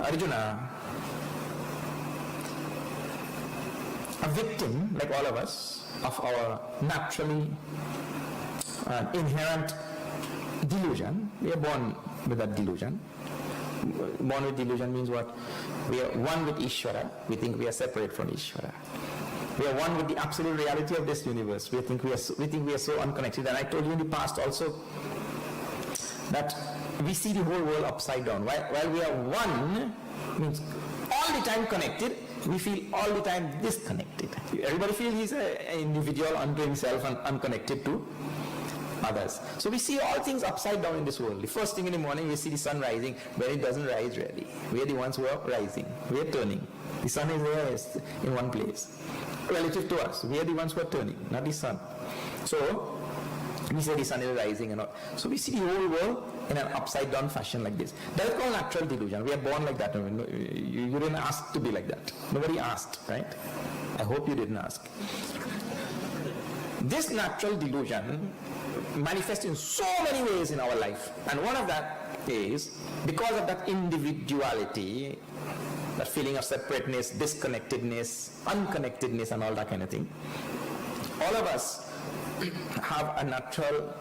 Arjuna, a victim, like all of us, of our naturally inherent delusion. We are born with that delusion. Born with delusion means what? We are one with Ishvara. We think we are separate from Ishvara. We are one with the absolute reality of this universe. We think we are so unconnected. And I told you in the past also that we see the whole world upside down. While we are one, means all the time connected, we feel all the time disconnected. Everybody feels he's an individual unto himself and unconnected to others. So we see all things upside down in this world. The first thing in the morning we see the sun rising, but it doesn't rise really. We are the ones who are rising. We are turning. The sun is there in one place. Relative to us, we are the ones who are turning, not the sun. So we say the sun is rising and all. So we see the whole world in an upside down fashion like this. That is called natural delusion. We are born like that. You didn't ask to be like that. Nobody asked, right? I hope you didn't ask. This natural delusion manifests in so many ways in our life. And one of that is because of that individuality, that feeling of separateness, disconnectedness, unconnectedness and all that kind of thing. All of us have a natural,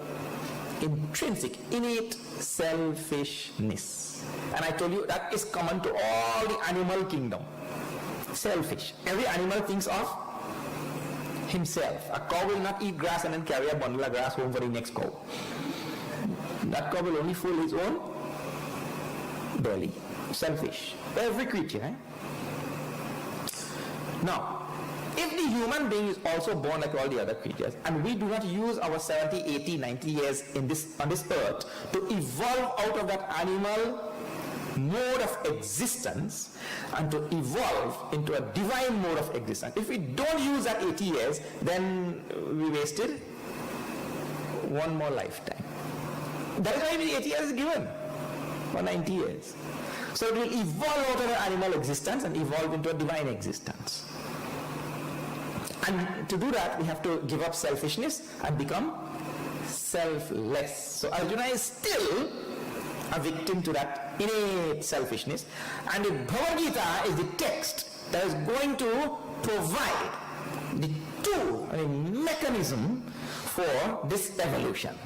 intrinsic, innate selfishness. And I told you that is common to all the animal kingdom. Selfish. Every animal thinks of himself. A cow will not eat grass and then carry a bundle of grass home for the next cow. That cow will only fill his own belly. Selfish. Every creature. Eh? Now, if the human being is also born like all the other creatures, and we do not use our 70, 80, 90 years on this earth to evolve out of that animal mode of existence and to evolve into a divine mode of existence. If we don't use that 80 years, then we wasted one more lifetime. That is why the 80 years is given, or 90 years. So it will evolve out of an animal existence and evolve into a divine existence. And to do that, we have to give up selfishness and become selfless. So Arjuna is still a victim to that innate selfishness. And the Bhagavad Gita is the text that is going to provide the tool, a mechanism for this evolution.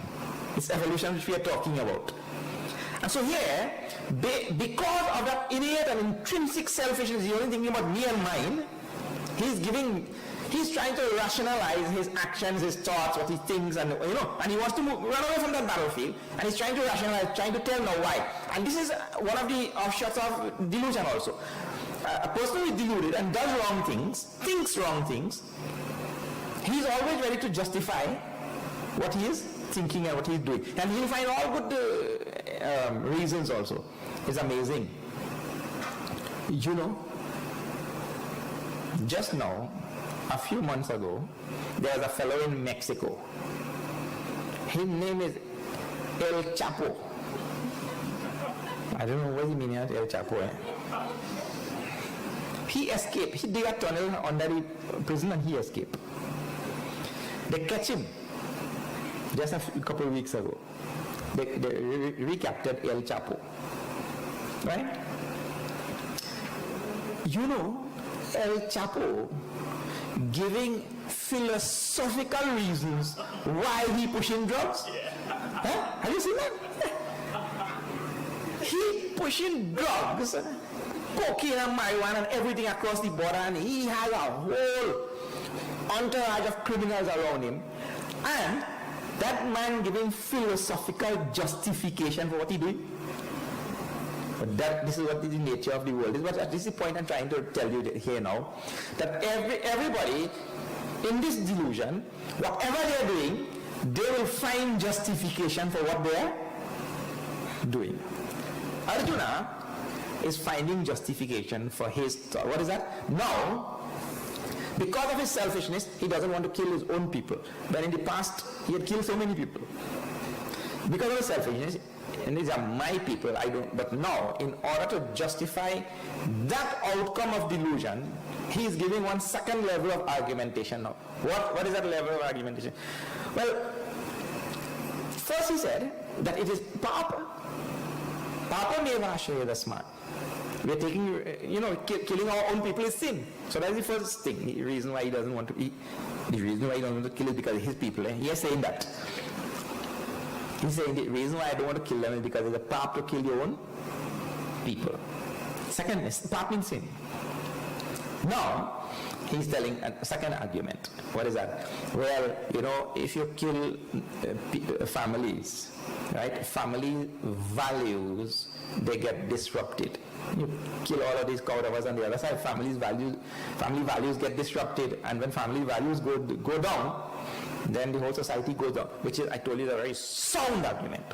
This evolution which we are talking about. And so here, because of that innate and intrinsic selfishness, he's only thinking about me and mine, he's trying to rationalize his actions, his thoughts, what he thinks, and and he wants to run away from that battlefield, and he's trying to rationalize, trying to tell now why. And this is one of the offshoots of delusion also. A person who is deluded and does wrong things, thinks wrong things, he's always ready to justify what he is thinking and what he is doing. And he'll find all good reasons also. It's amazing. Just now, a few months ago, there was a fellow in Mexico. His name is El Chapo. I don't know what he means, El Chapo. He escaped. He did a tunnel under the prison and he escaped. They catch him just a couple of weeks ago. They recaptured El Chapo. Right? El Chapo giving philosophical reasons why he pushing drugs. Huh? Have you seen that? He pushing drugs, cocaine and marijuana and everything across the border, and he has a whole entourage of criminals around him. And that man giving philosophical justification for what he doing. But this is what is the nature of the world. This is the point I'm trying to tell you here now. That everybody in this delusion, whatever they are doing, they will find justification for what they are doing. Arjuna is finding justification for his thought. What is that? Now, because of his selfishness, he doesn't want to kill his own people. But in the past, he had killed so many people. Because of his selfishness, and these are my people, I don't. But now, in order to justify that outcome of delusion, he is giving one second level of argumentation now. What is that level of argumentation? Well, first he said that it is Papa. Papa meva ashraya dasmat. We are taking, killing our own people is sin. So that's the first thing. The reason why he doesn't want to eat, the reason why he doesn't want to kill is because his people. He is saying that. He's saying the reason why I don't want to kill them is because it's a path to kill your own people. Second, path means sin. Now, he's telling a second argument. What is that? Well, if you kill families, right? Family values, they get disrupted. You kill all of these Kauravas on the other side, family values get disrupted, and when family values go down, then the whole society goes down, which is, I told you, a very sound argument.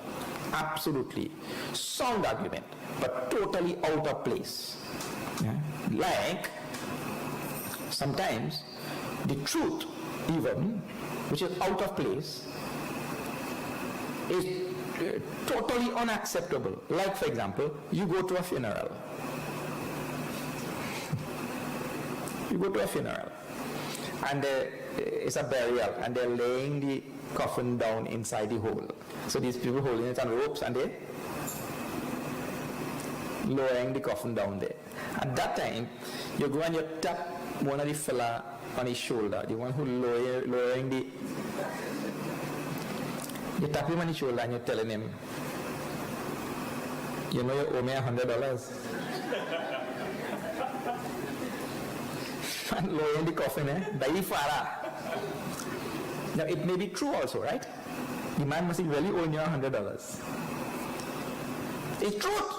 Absolutely sound argument, but totally out of place. Yeah? Like, sometimes the truth, even, which is out of place, is totally unacceptable. Like, for example, you go to a funeral. You go to a funeral, and it's a burial, and they're laying the coffin down inside the hole. So these people holding it on ropes, and they're lowering the coffin down there. At that time, you go and you tap one of the fella on his shoulder, the one who lowering the... You tap him on his shoulder and you're telling him, you owe me $100. And lowering the coffin, Very far. Now it may be true also, right? The man must be really owing you $100. It's truth.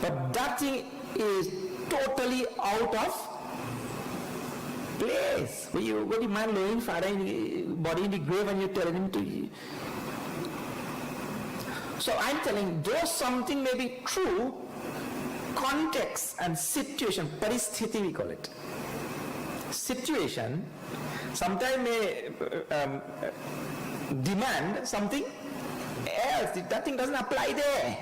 But that thing is totally out of place. When you got the man laying father in the body in the grave and you're telling him to. So I'm telling, though something may be true, context and situation, paristhiti we call it. Situation sometimes may demand something else. That thing doesn't apply there.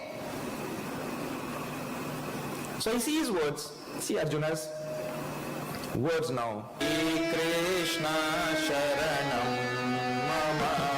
So you see his words, see Arjuna's words now. Krishna Sharanam Mama.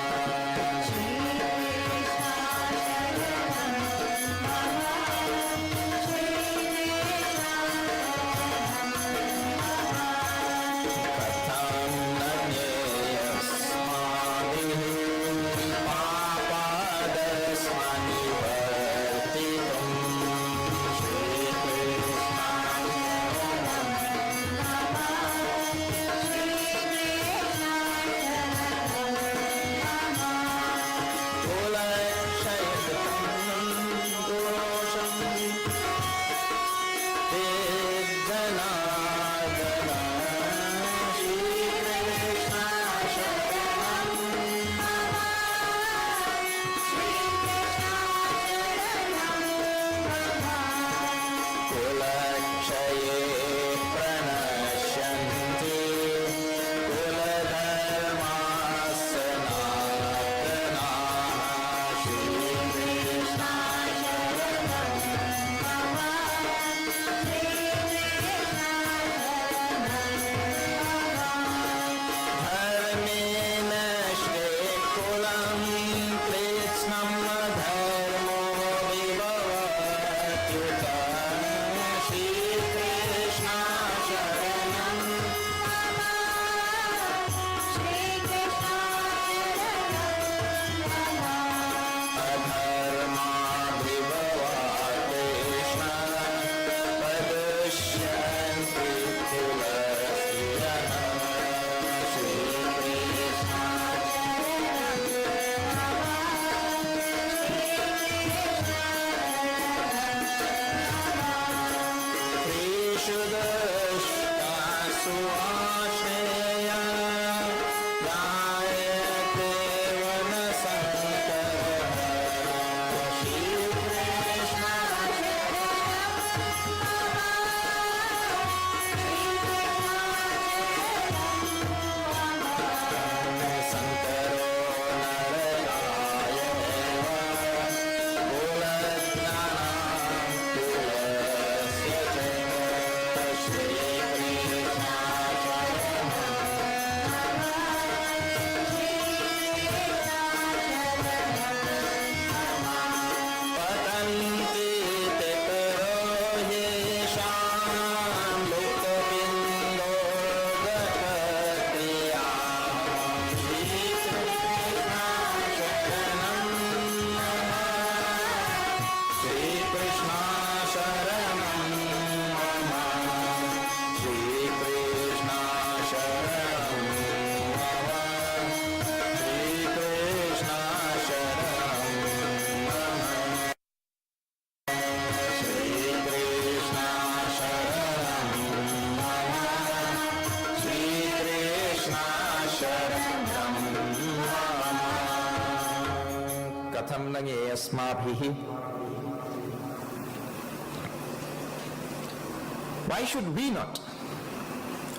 Why should we not?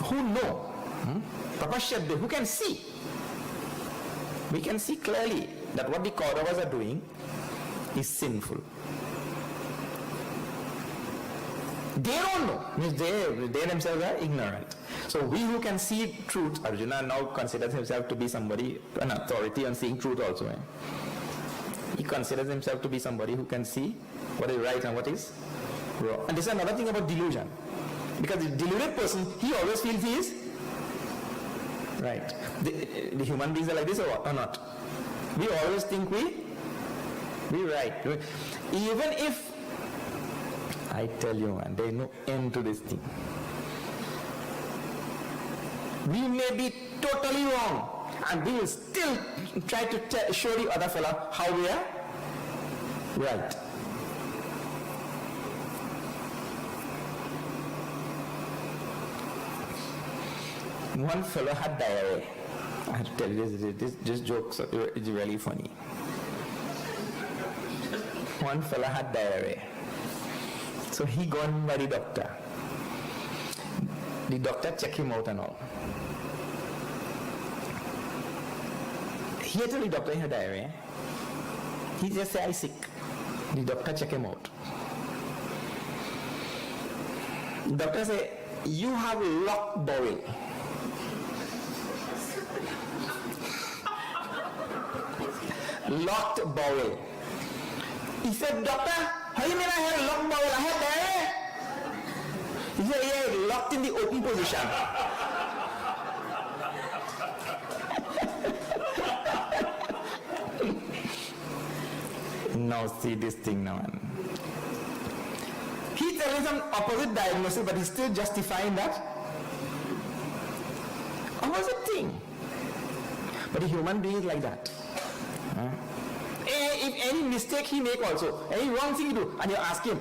Who know? Tapashyadde, who can see? We can see clearly that what the Kauravas are doing is sinful. They don't know, means they themselves are ignorant. So we who can see truth, Arjuna now considers himself to be somebody, an authority on seeing truth also. He considers himself to be somebody who can see what is right and what is wrong. And this is another thing about delusion. Because the deluded person, he always feels he is right. The human beings are like this or not? We always think we're right. Even if, I tell you man, there is no end to this thing. We may be totally wrong and we will still try to show the other fellow how we are right. One fellow had diarrhea. I have to tell you this joke is really funny. One fellow had diarrhea. So he gone by the doctor. The doctor checked him out and all. He told the doctor he had diarrhea. He just said, I'm sick. The doctor checked him out. The doctor said, you have locked bowel. Locked bowel. He said, doctor, how do you mean I had a locked bowel? I had diarrhea. He said, yeah, locked in the open position. Now see this thing now. He telling some opposite diagnosis, but he's still justifying that opposite thing. But the human being is like that. If any mistake he make also, any wrong thing he do, and you ask him,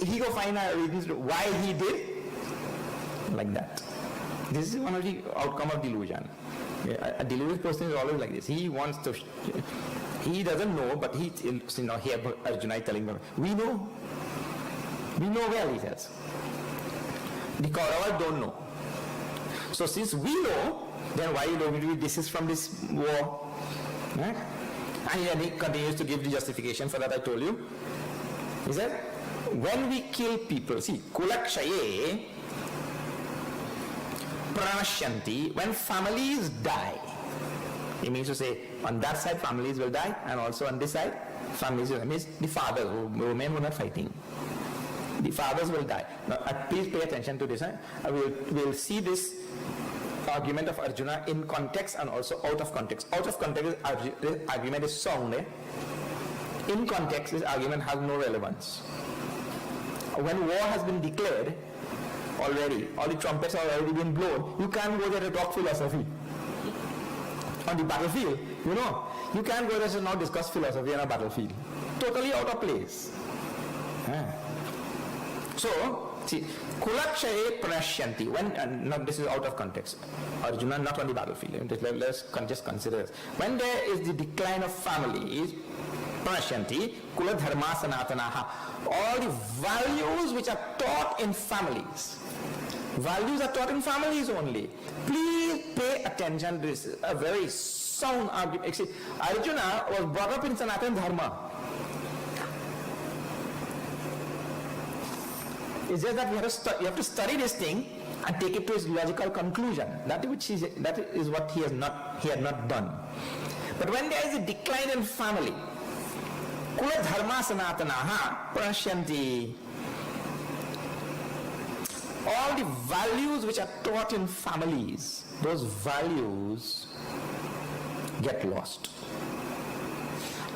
he go find a reason why he did like that. This is one of the outcome of delusion. A deluded person is always like this. He wants to, he doesn't know, but he, here Arjuna is telling him, we know well, he says. The Kauravas don't know. So since we know, then why don't we desist from this war? Right? And then he continues to give the justification for that I told you. He said, when we kill people, see, kulakshaye pranashyanti, when families die, he means to say, on that side families will die, and also on this side families will die. Means the fathers, women were not fighting. The fathers will die. Now, please pay attention to this. We'll see this argument of Arjuna in context and also out of context. Out of context, this argument is sound. In context, this argument has no relevance. When war has been declared already, all the trumpets have already been blown, you can't go there to talk philosophy. On the battlefield, you can't go there to now discuss philosophy on a battlefield. Totally out of place. So, see, kulakshaye pranashyanti, when, now this is out of context, Arjuna not on the battlefield, let's just consider this. When there is the decline of families, pranashyanti, kula dharma sanatanaha, all the values which are taught in families, values are taught in families only. Please pay attention to this, a very sound argument. See, Arjuna was brought up in Sanatana Dharma. It's just that you have to study this thing and take it to its logical conclusion. That is what he had not done. But when there is a decline in family, kula dharma sanatanaha pranashyanti, all the values which are taught in families, those values get lost.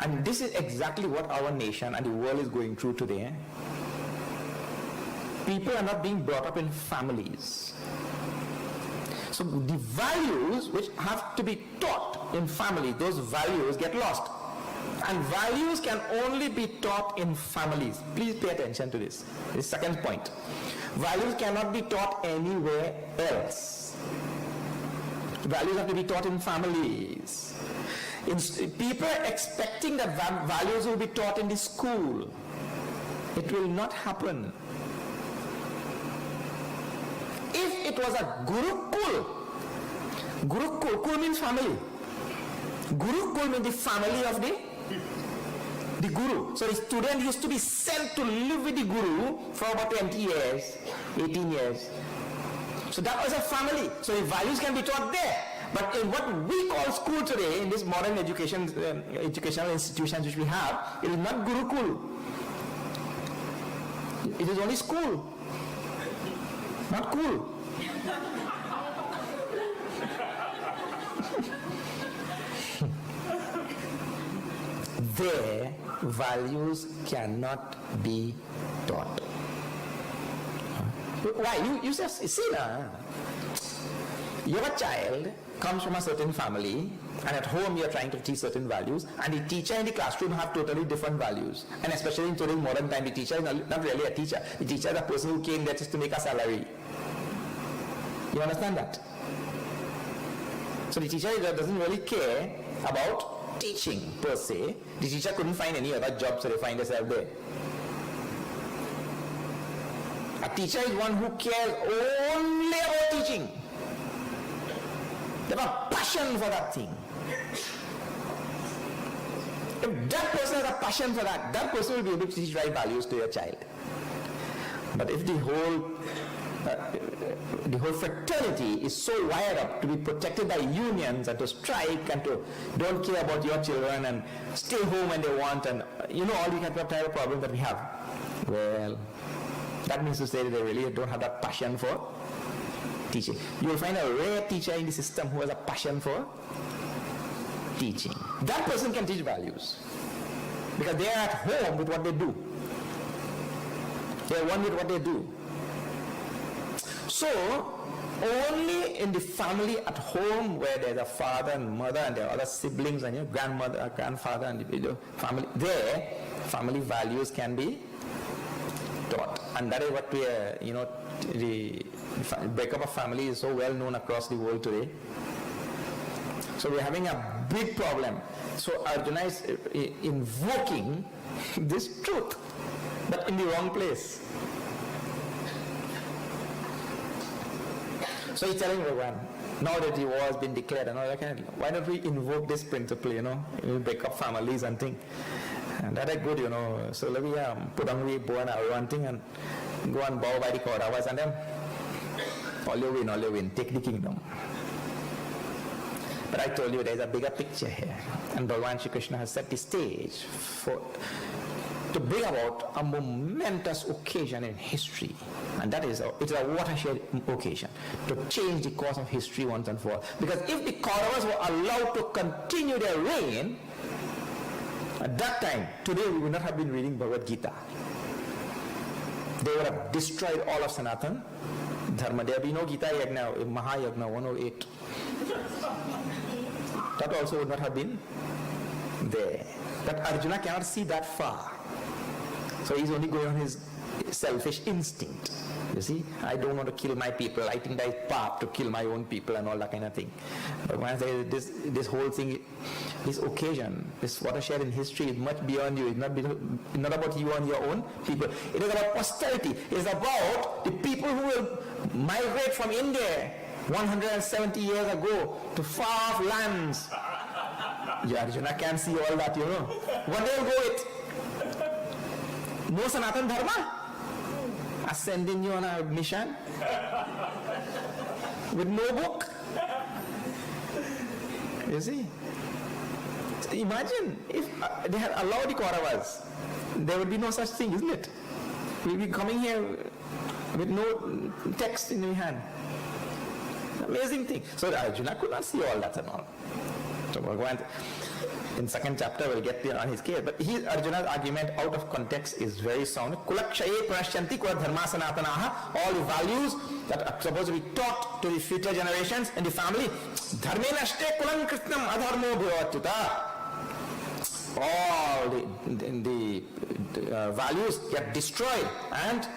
And this is exactly what our nation and the world is going through today. People are not being brought up in families. So the values which have to be taught in family, those values get lost. And values can only be taught in families. Please pay attention to this. This is the second point. Values cannot be taught anywhere else. Values have to be taught in families. People are expecting that values will be taught in the school. It will not happen. If it was a Gurukul, kul means family. Gurukul means the family of the Guru. So the student used to be sent to live with the Guru for about 20 years, 18 years. So that was a family. So the values can be taught there. But in what we call school today, in this modern educational institutions which we have, it is not Gurukul. It is only school. Not cool. Their values cannot be taught. Why? You just see now. Your child comes from a certain family, and at home you are trying to teach certain values, and the teacher in the classroom have totally different values. And especially in today's modern time, the teacher is not really a teacher. The teacher is a person who came there just to make a salary. You understand that? So the teacher doesn't really care about teaching per se. The teacher couldn't find any other job, so they find themselves there. A teacher is one who cares only about teaching. They have a passion for that thing. If that person has a passion for that, that person will be able to teach right values to your child. But if the whole fraternity is so wired up to be protected by unions and to strike and to don't care about your children and stay home when they want, and all the kind of problem that we have, well, that means to say that they really don't have that passion for teaching. You will find a rare teacher in the system who has a passion for teaching. That person can teach values because they are at home with what they do. They are one with what they do. So, only in the family at home where there's a father and mother and there are other siblings and your grandmother, grandfather and the family, there family values can be taught. And that is what we are, the breakup of family is so well known across the world today. So we're having a big problem. So Arjuna is invoking this truth, but in the wrong place. So he's telling Bhagavan, now that the war has been declared and all that kind of, why don't we invoke this principle, we break up families and things. And that is good, So let me put on the bow and arrow and thing and go and bow by the Kauravas and then all you win, take the kingdom. But I told you there's a bigger picture here. And Bhagavan Shri Krishna has set the stage to bring about a momentous occasion in history. And that is, it's a watershed occasion to change the course of history once and for all. Because if the Kauravas were allowed to continue their reign, at that time, today we would not have been reading Bhagavad Gita. They would have destroyed all of Sanatan Dharma. There would be no Gita Yagna, Mahayagna 108. That also would not have been there. But Arjuna cannot see that far. So he's only going on his selfish instinct. You see, I don't want to kill my people. I think that is path to kill my own people and all that kind of thing. But when I say this whole thing, this occasion, this watershed in history is much beyond you. It's not about you and your own people. It is about posterity. It is about the people who will migrate from India 170 years ago to far-off lands. Arjuna can't see all that, One day will go it. No Sanatan Dharma? Sending you on a mission with no book. You see? So imagine if they had allowed the Kauravas, there would be no such thing, isn't it? We'll be coming here with no text in your hand. Amazing thing. So Arjuna could not see all that and all. So Bhagavan, in second chapter, we'll get on his case. But Arjuna's argument out of context is very sound. Kulakshaye pranashyanti kula dharma sanatanaha. All the values that are supposed to be taught to the future generations in the family. Dharme nashte kulam krishnam adharmo bhavatyuta. All the values get destroyed and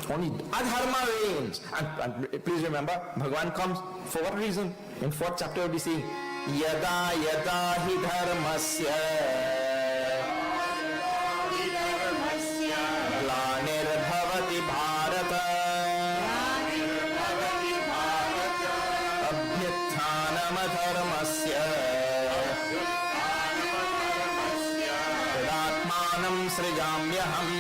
only adharma reigns. And please remember, Bhagavan comes for what reason? In fourth chapter we'll be seeing यदा यदा हि धर्मस्य ग्लानिर्भवति भारत अभ्युत्थानमधर्मस्य तदात्मानं सृजाम्यहम्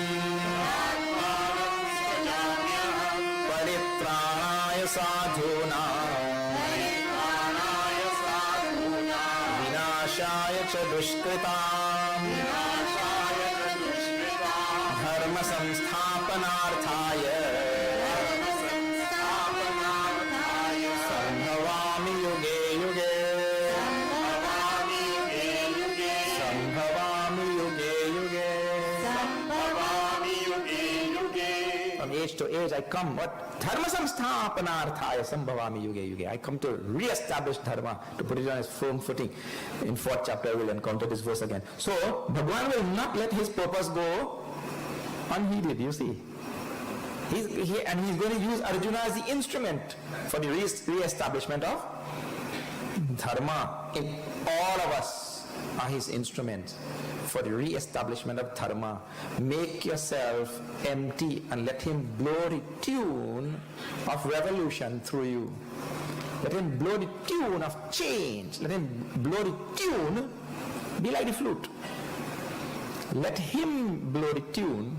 परित्राणाय साधूनां विनाशाय च दुष्कृतां धर्म संस्थापनार्थाय संभवामि युगे युगे संभवामि युगे युगे. From age to age I come. What? Dharma samsthapanarthaya sambhavami yuge yuge. I come to re-establish dharma, to put it on its firm footing. In 4th chapter we'll encounter this verse again. So, Bhagwan will not let his purpose go unheeded, you see. He's going to use Arjuna as the instrument for the re-establishment of dharma. In all of us are his instruments for the re-establishment of dharma. Make yourself empty and let him blow the tune of revolution through you. Let him blow the tune of change. Let him blow the tune, be like the flute. Let him blow the tune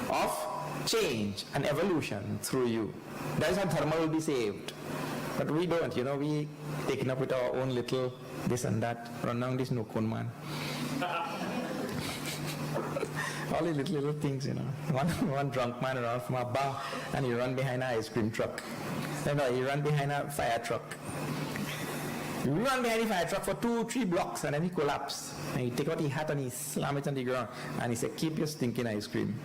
of change and evolution through you. That is how dharma will be saved. But we don't, we taken up with our own little this and that, run down this nukun man. All these little things, One drunk man around from a bar and he run behind an ice cream truck. No, he run behind a fire truck. He run behind the fire truck for 2-3 blocks and then he collapsed. And he take out his hat and he slam it on the ground and he said, keep your stinking ice cream.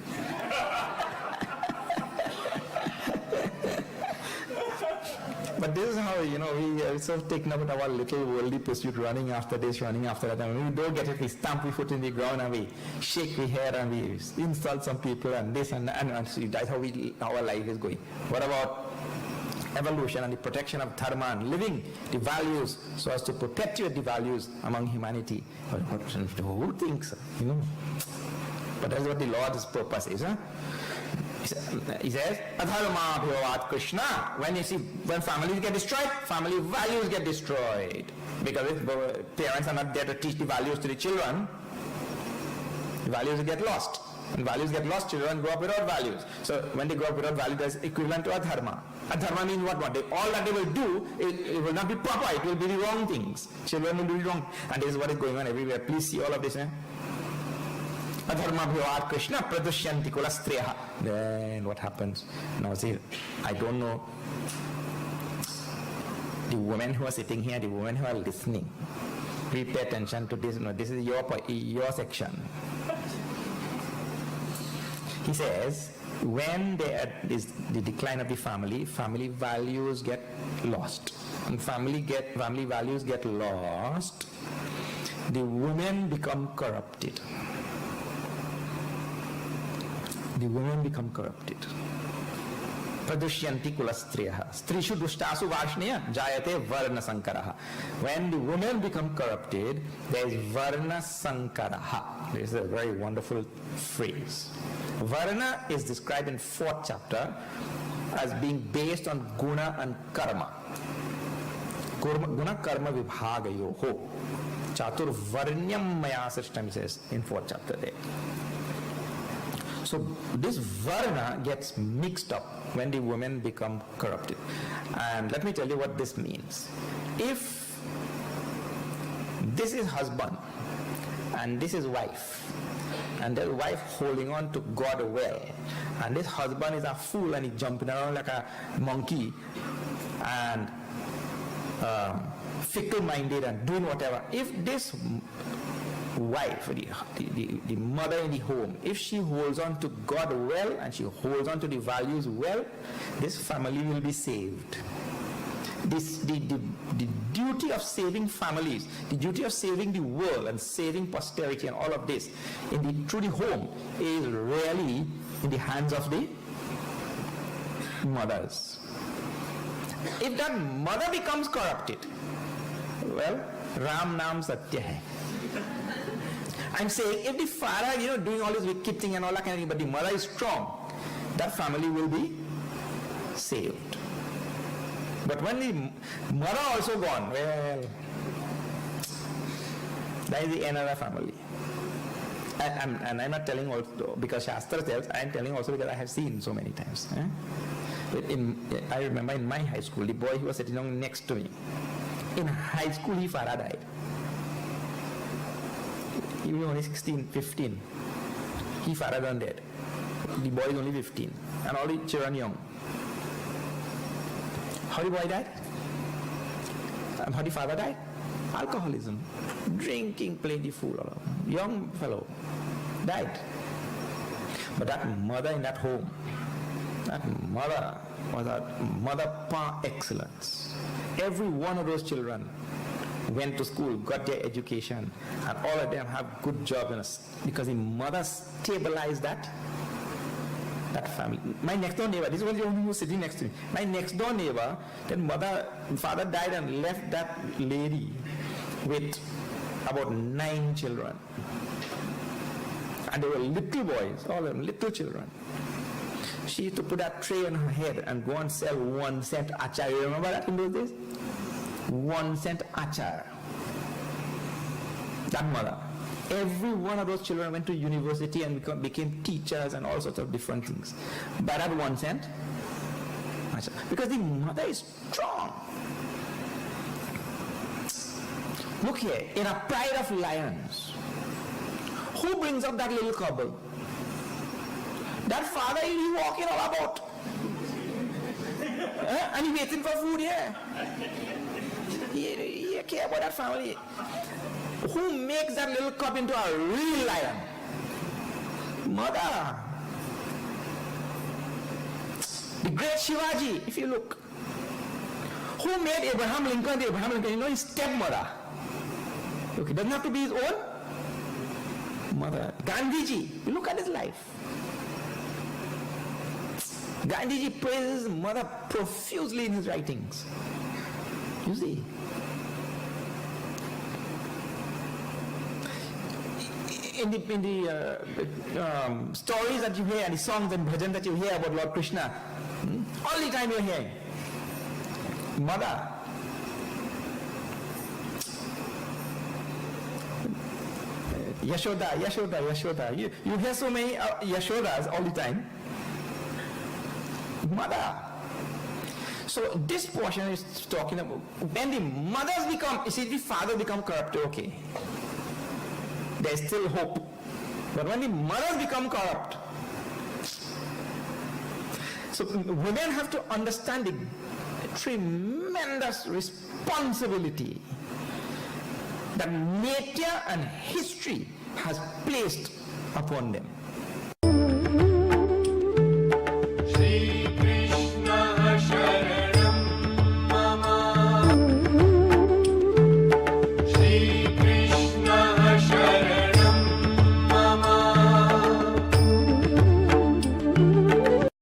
But this is how, we are so taken up with our little worldly pursuit, running after this, running after that. And when we don't get it, we stamp our foot in the ground and we shake our hair and we insult some people and this and that. And see, that's how our life is going. What about evolution and the protection of dharma and living the values so as to perpetuate the values among humanity? The whole thing, But that's what the Lord's purpose is, He says, Adharma bhavavat Krishna. When families get destroyed, family values get destroyed. Because if parents are not there to teach the values to the children, the values get lost. When values get lost, children grow up without values. So when they grow up without values, that's equivalent to adharma. Adharma means what? All that they will do, it will not be proper, it will be the wrong things. Children will do the wrong. And this is what is going on everywhere. Please see all of this. Adharma bhavavat Krishna pradushyanti kulastriyaha. Then what happens? Now see, I don't know. The women who are sitting here, the women who are listening, please pay attention to this. This is your section. He says, when there is the decline of the family values get lost. And family values get lost, the women become corrupted. The women become corrupted. Pradushyanti kulastriyaha. Strishu dushtasu varshneya jayate varna sankaraha. When the women become corrupted, there is varna sankaraha. This is a very wonderful phrase. Varna is described in 4th chapter as being based on guna and karma. Guna karma vibhagayoho. Chatur varnyam maya srishtam, he says in 4th chapter there. So this varna gets mixed up when the women become corrupted. And let me tell you what this means. If this is husband and this is wife, and the wife holding on to God well, and this husband is a fool and he's jumping around like a monkey and fickle-minded and doing whatever. If this wife, the mother in the home, if she holds on to God well and she holds on to the values well, this family will be saved. The duty of saving families, the duty of saving the world and saving posterity and all of this through the home is really in the hands of the mothers. If that mother becomes corrupted, Well, Ram Naam Satya hai. I'm saying if the father, doing all this wicked thing and all that kind of thing, but the mother is strong, that family will be saved. But when the mother also gone, well, that is the end of the family. And I'm not telling also because Shastra tells, I'm telling also because I have seen so many times. I remember in my high school, the boy who was sitting down next to me, in high school, his father died. He was only 16, 15. His father gone dead. The boy is only 15. And all the children young. How the boy died? And how the father died? Alcoholism. Drinking, playing the fool. Young fellow. Died. But that mother in that home, that mother was a mother par excellence. Every one of those children went to school, got their education, and all of them have good jobs because the mother stabilized that family. My next door neighbor, this was the one who was sitting next to me. My next door neighbor, father died and left that lady with about 9 children. And they were little boys, all of them little children. She used to put that tray on her head and go and sell 1 cent achar. You remember that in those days? 1 cent achar. That mother. Every one of those children went to university and became teachers and all sorts of different things. By that 1 cent achar. Because the mother is strong. Look here, in a pride of lions, who brings up that little cobble? That father is walking all about. And he's waiting for food here. He cares about that family. Who makes that little cub into a real lion? Mother. The great Shivaji, if you look. Who made Abraham Lincoln the Abraham Lincoln? His stepmother. Look, it doesn't have to be his own mother. Gandhiji, you look at his life. Gandhiji praises his mother profusely in his writings. You see. In the stories that you hear and the songs and bhajans that you hear about Lord Krishna, all the time you're hearing mother. Yashoda, Yashoda, Yashoda. You hear so many Yashodas all the time. Mother. So this portion is talking about when the mothers become, you see, the father become corrupt, okay. There's still hope. But when the mothers become corrupt, so women have to understand the tremendous responsibility that nature and history has placed upon them.